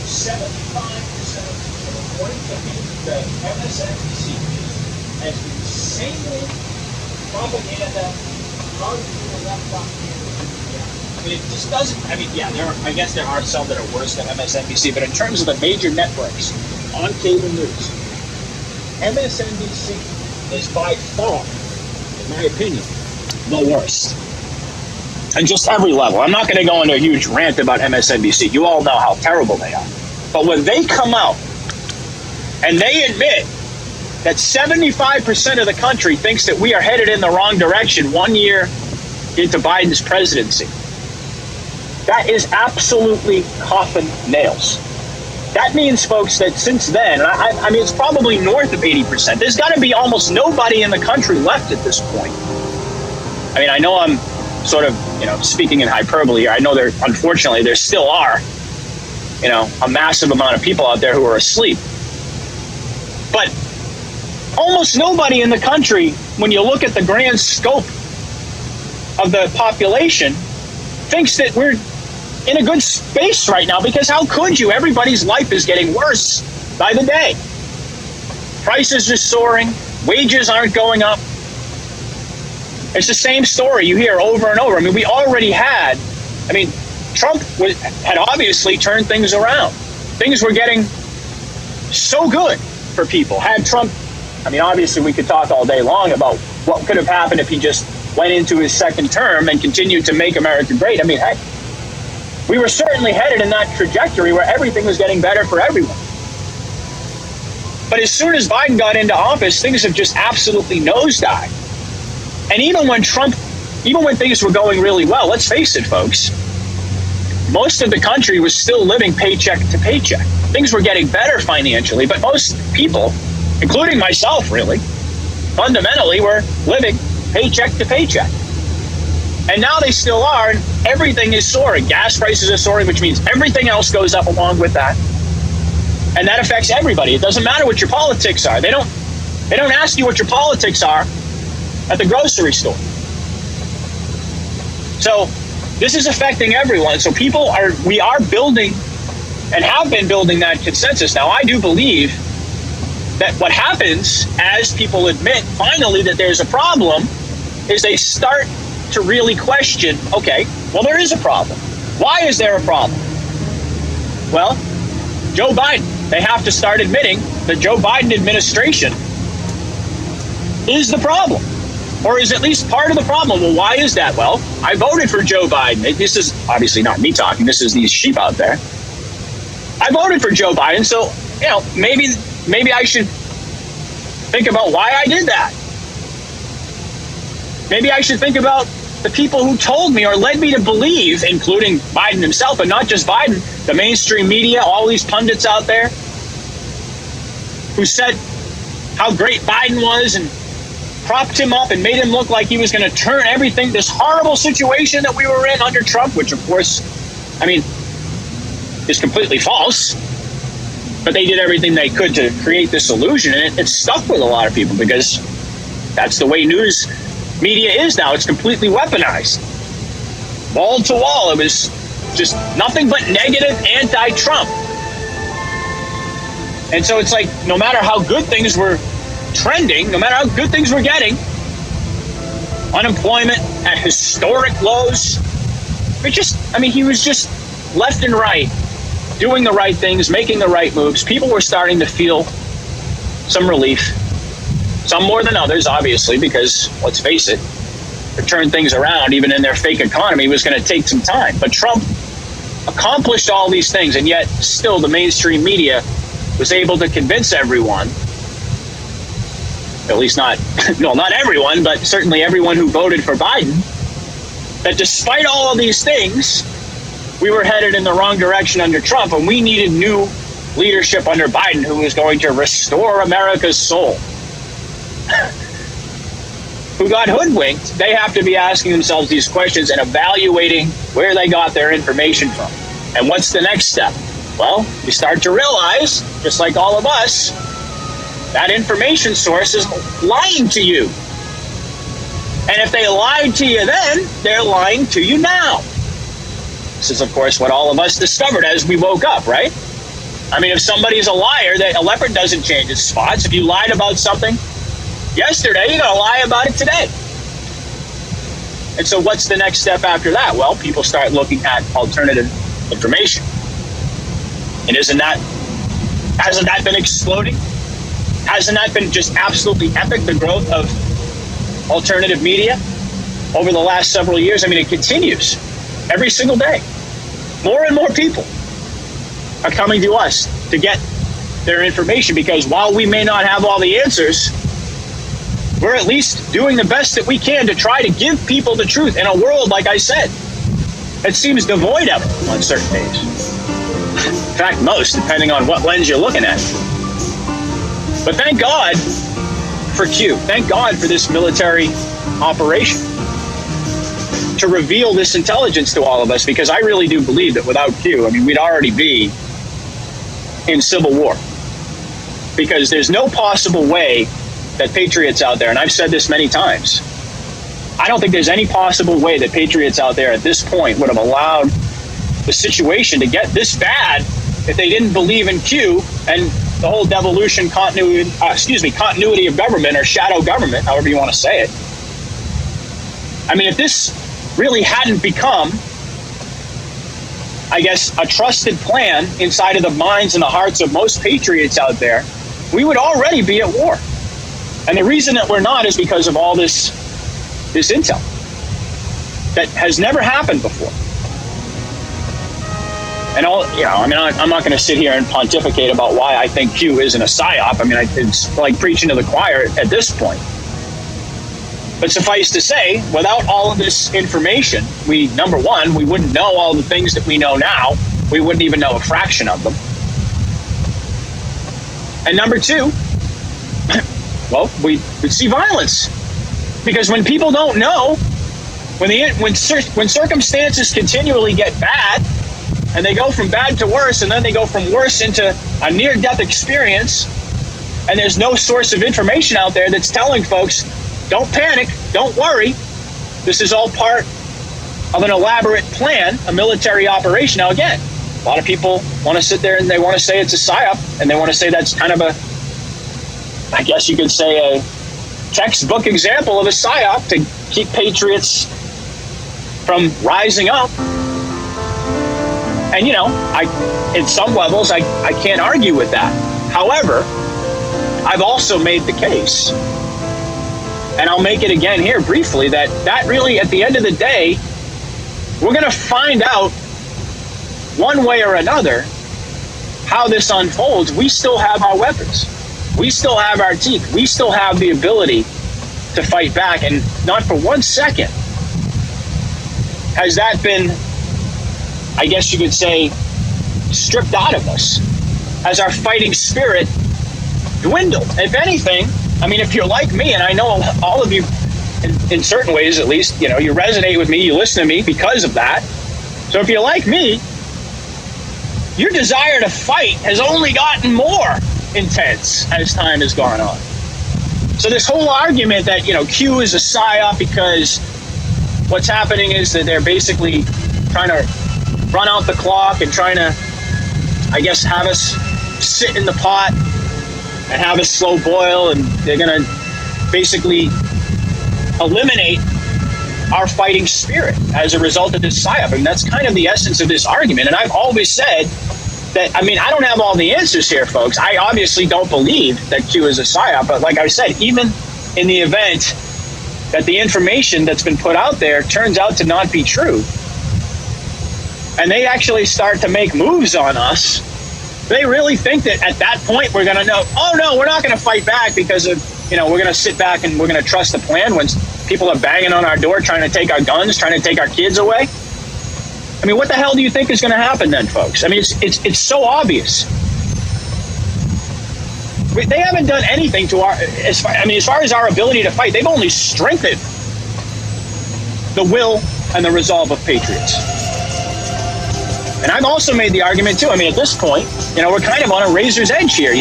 75% of people, according to the MSNBC news, has been insanely propaganda targeting the left propaganda. I mean, it just doesn't. I mean, yeah, I guess there are some that are worse than MSNBC, but in terms of the major networks on cable news, MSNBC is by far, in my opinion, the worst. And just every level. I'm not going to go into a huge rant about MSNBC. You all know how terrible they are. But when they come out and they admit that 75% of the country thinks that we are headed in the wrong direction 1 year into Biden's presidency, that is absolutely coffin nails. That means, folks, that since then, I mean, it's probably north of 80%. There's got to be almost nobody in the country left at this point. I mean, I know I'm sort of, speaking in hyperbole here. I know unfortunately, there still are, a massive amount of people out there who are asleep. But almost nobody in the country, when you look at the grand scope of the population, thinks that we're in a good space right now, because how could you? Everybody's life is getting worse by the day. Prices are soaring. Wages aren't going up. It's the same story you hear over and over. I mean, we already had, Trump had obviously turned things around. Things were getting so good for people. Had Trump, obviously we could talk all day long about what could have happened if he just went into his second term and continued to make America great. Heck, we were certainly headed in that trajectory where everything was getting better for everyone. But as soon as Biden got into office, things have just absolutely nosedived. And even when things were going really well, let's face it, folks, most of the country was still living paycheck to paycheck. Things were getting better financially, but most people, including myself really, fundamentally were living paycheck to paycheck. And now they still are, and everything is soaring. Gas prices are soaring, which means everything else goes up along with that. And that affects everybody. It doesn't matter what your politics are. They don't ask you what your politics are at the grocery store. So this is affecting everyone. So we are building and have been building that consensus. Now, I do believe that what happens as people admit finally that there's a problem is they start to really question, okay, well, there is a problem. Why is there a problem? Well, Joe Biden. They have to start admitting the Joe Biden administration is the problem, or is at least part of the problem. Well, why is that? Well, I voted for Joe Biden. This is obviously not me talking. This is these sheep out there. I voted for Joe Biden, so maybe I should think about why I did that. Maybe I should think about the people who told me or led me to believe, including Biden himself, but not just Biden, the mainstream media, all these pundits out there who said how great Biden was and propped him up and made him look like he was going to turn everything, this horrible situation that we were in under Trump, which of course, is completely false. But they did everything they could to create this illusion, and it stuck with a lot of people because that's the way news media is now. It's completely weaponized. Wall to wall, it was just nothing but negative anti-Trump. And so it's like, no matter how good things were trending, no matter how good things were getting, unemployment at historic lows, he was just left and right, doing the right things, making the right moves. People were starting to feel some relief. Some more than others, obviously, because let's face it, to turn things around, even in their fake economy, was going to take some time. But Trump accomplished all these things, and yet still the mainstream media was able to convince everyone, at least not everyone, but certainly everyone who voted for Biden, that despite all of these things, we were headed in the wrong direction under Trump, and we needed new leadership under Biden who was going to restore America's soul. Who got hoodwinked, they have to be asking themselves these questions and evaluating where they got their information from. And what's the next step? Well, you start to realize, just like all of us, that information source is lying to you. And if they lied to you then, they're lying to you now. This is, of course, what all of us discovered as we woke up, right? I mean, if somebody's a liar, a leopard doesn't change its spots. If you lied about something yesterday, you're going to lie about it today. And so what's the next step after that? Well, people start looking at alternative information. And hasn't that been exploding? Hasn't that been just absolutely epic, the growth of alternative media over the last several years? I mean, it continues every single day. More and more people are coming to us to get their information, because while we may not have all the answers, we're at least doing the best that we can to try to give people the truth in a world, like I said, that seems devoid of it on certain days. In fact, most, depending on what lens you're looking at. But thank God for Q. Thank God for this military operation to reveal this intelligence to all of us, because I really do believe that without Q, I mean, we'd already be in civil war. Because there's no possible way that patriots out there, and I've said this many times, I don't think there's any possible way that patriots out there at this point would have allowed the situation to get this bad if they didn't believe in Q and the whole devolution continuity of government, or shadow government, however you want to say it. I mean, if this really hadn't become, I guess, a trusted plan inside of the minds and the hearts of most patriots out there, we would already be at war. And the reason that we're not is because of all this intel that has never happened before. And I'm not going to sit here and pontificate about why I think Q isn't a psyop. I mean, it's like preaching to the choir at this point. But suffice to say, without all of this information, number one, we wouldn't know all the things that we know now. We wouldn't even know a fraction of them. And number two, well, we would see violence. Because when people don't know, when circumstances continually get bad, and they go from bad to worse, and then they go from worse into a near-death experience, and there's no source of information out there that's telling folks, don't panic, don't worry, this is all part of an elaborate plan, a military operation. Now again, a lot of people want to sit there and they want to say it's a psyop, and they want to say that's kind of I guess you could say, a textbook example of a psyop to keep patriots from rising up. And, in some levels, I can't argue with that. However, I've also made the case, and I'll make it again here briefly, that really, at the end of the day, we're going to find out one way or another how this unfolds. We still have our weapons. We still have our teeth. We still have the ability to fight back. And not for 1 second has that been, I guess you could say, stripped out of us, as our fighting spirit dwindled. If anything, I mean, if you're like me, and I know all of you, in certain ways at least, you resonate with me, you listen to me because of that. So if you're like me, your desire to fight has only gotten more intense as time has gone on. So this whole argument that, Q is a psyop because what's happening is that they're basically trying to run out the clock and trying to, I guess, have us sit in the pot and have us slow boil, and they're going to basically eliminate our fighting spirit as a result of this psyop. I mean, that's kind of the essence of this argument. And I've always said that, I don't have all the answers here, folks. I obviously don't believe that Q is a psyop, but like I said, even in the event that the information that's been put out there turns out to not be true, and they actually start to make moves on us, they really think that at that point we're going to know, oh no, we're not going to fight back because of, we're going to sit back and we're going to trust the plan when people are banging on our door trying to take our guns, trying to take our kids away. I mean, what the hell do you think is going to happen then, folks? I mean, it's so obvious. They haven't done anything to as far as our ability to fight, they've only strengthened the will and the resolve of patriots. And I've also made the argument too. I mean, at this point, we're kind of on a razor's edge here.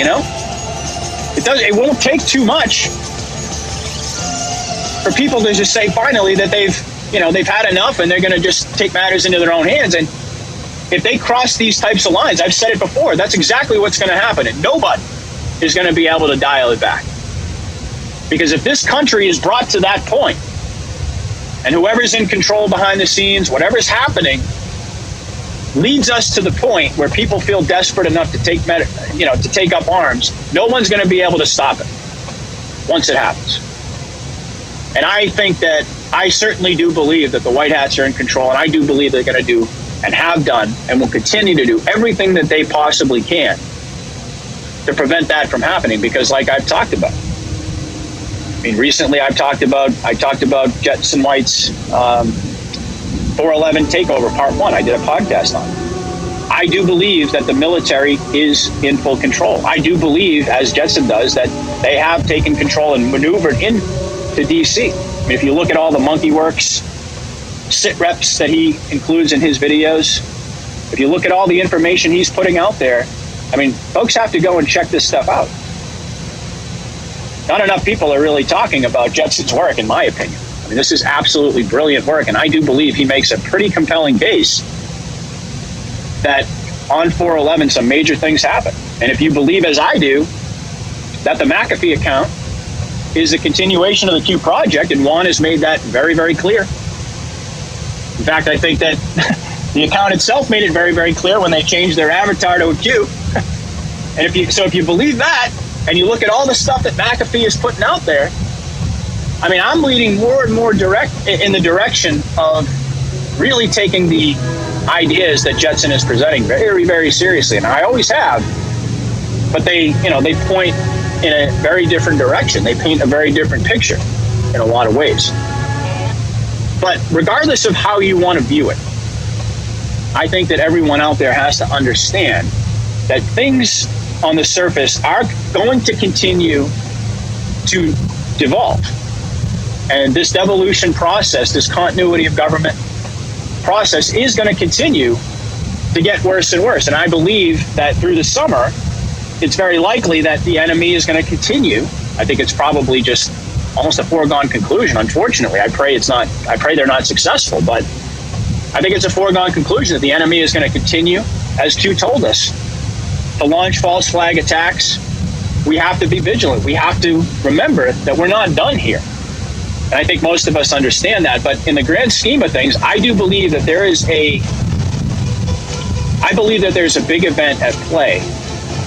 It won't take too much for people to just say finally that they've had enough and they're going to just take matters into their own hands. And if they cross these types of lines, I've said it before, that's exactly what's going to happen. And nobody is going to be able to dial it back. Because if this country is brought to that point, and whoever's in control behind the scenes, whatever's happening, leads us to the point where people feel desperate enough to take up arms, no one's going to be able to stop it once it happens. And I think that I certainly do believe that the White Hats are in control, and I do believe they're going to do and have done and will continue to do everything that they possibly can to prevent that from happening. Because like I've talked about, I mean, recently I talked about Jetson White's 411 takeover part 1. I did a podcast on it. I do believe that the military is in full control. I do believe, as Jetson does, that they have taken control and maneuvered into D.C. I mean, if you look at all the Monkey Works sit reps that he includes in his videos, if you look at all the information he's putting out there, I mean, folks have to go and check this stuff out. Not enough people are really talking about Jetson's work, in my opinion. I mean, this is absolutely brilliant work, and I do believe he makes a pretty compelling case that on 411 some major things happen. And if you believe, as I do, that the McAfee account is a continuation of the Q project, and Juan has made that very, very clear. In fact, I think that the account itself made it very, very clear when they changed their avatar to a Q. And if you believe that, and you look at all the stuff that McAfee is putting out there, I mean, I'm leading more and more in the direction of really taking the ideas that Jetson is presenting very, very seriously. And I always have. But they point in a very different direction. They paint a very different picture in a lot of ways. But regardless of how you want to view it, I think that everyone out there has to understand that things on the surface are going to continue to devolve. And this devolution process, this continuity of government process, is going to continue to get worse and worse. And I believe that through the summer, it's very likely that the enemy is going to continue. I think it's probably just almost a foregone conclusion, unfortunately. I pray they're not successful, but I think it's a foregone conclusion that the enemy is going to continue, as Q told us, to launch false flag attacks. We have to be vigilant. We have to remember that we're not done here. And I think most of us understand that. But in the grand scheme of things, I do believe that there's a big event at play.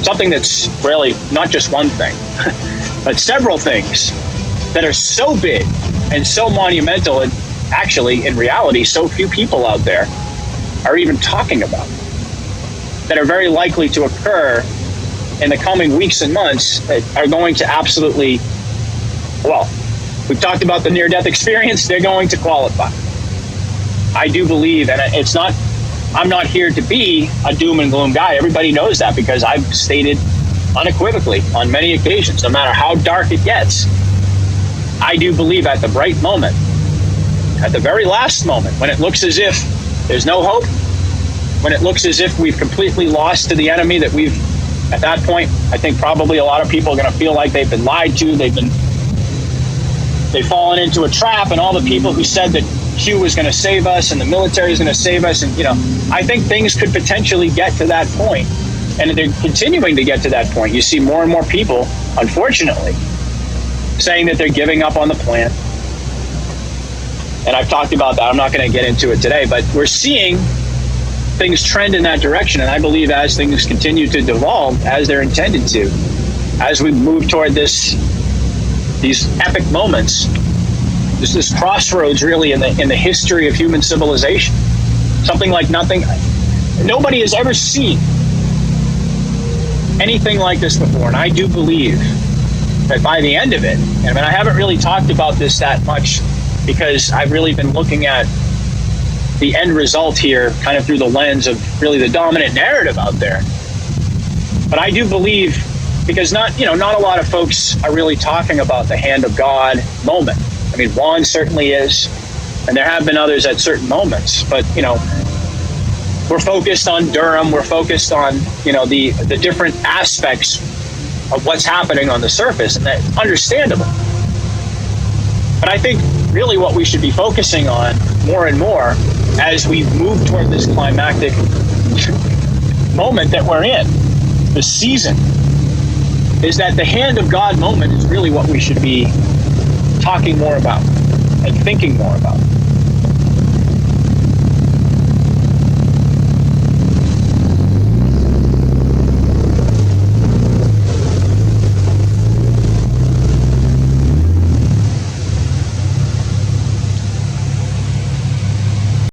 Something that's really not just one thing, but several things that are so big and so monumental, and actually, in reality, so few people out there are even talking about, that are very likely to occur in the coming weeks and months, that are going to absolutely, well, we've talked about the near-death experience, they're going to qualify. I do believe, and I'm not here to be a doom and gloom guy. Everybody knows that, because I've stated unequivocally on many occasions, no matter how dark it gets, I do believe at the bright moment, at the very last moment, when it looks as if there's no hope, when it looks as if we've completely lost to the enemy, that we've, at that point, I think probably a lot of people are going to feel like they've been lied to, they've fallen into a trap, and all the people who said that Q was going to save us and the military is going to save us, and I think things could potentially get to that point, and they're continuing to get to that point. You see more and more people, unfortunately, saying that they're giving up on the plan. And I've talked about that. I'm not going to get into it today, but we're seeing things trend in that direction. And I believe as things continue to devolve as they're intended to, as we move toward these epic moments, this crossroads really in the history of human civilization, something like nobody has ever seen anything like this before. And I do believe that by the end of it, and I mean, I haven't really talked about this that much, because I've really been looking at the end result here kind of through the lens of really the dominant narrative out there. But I do believe, because not a lot of folks are really talking about the hand of God moment. I mean, Juan certainly is, and there have been others at certain moments, but we're focused on Durham, we're focused on the different aspects of what's happening on the surface, and that's understandable. But I think really what we should be focusing on more and more as we move toward this climactic moment that we're in, the season, is that the hand of God moment is really what we should be talking more about and thinking more about.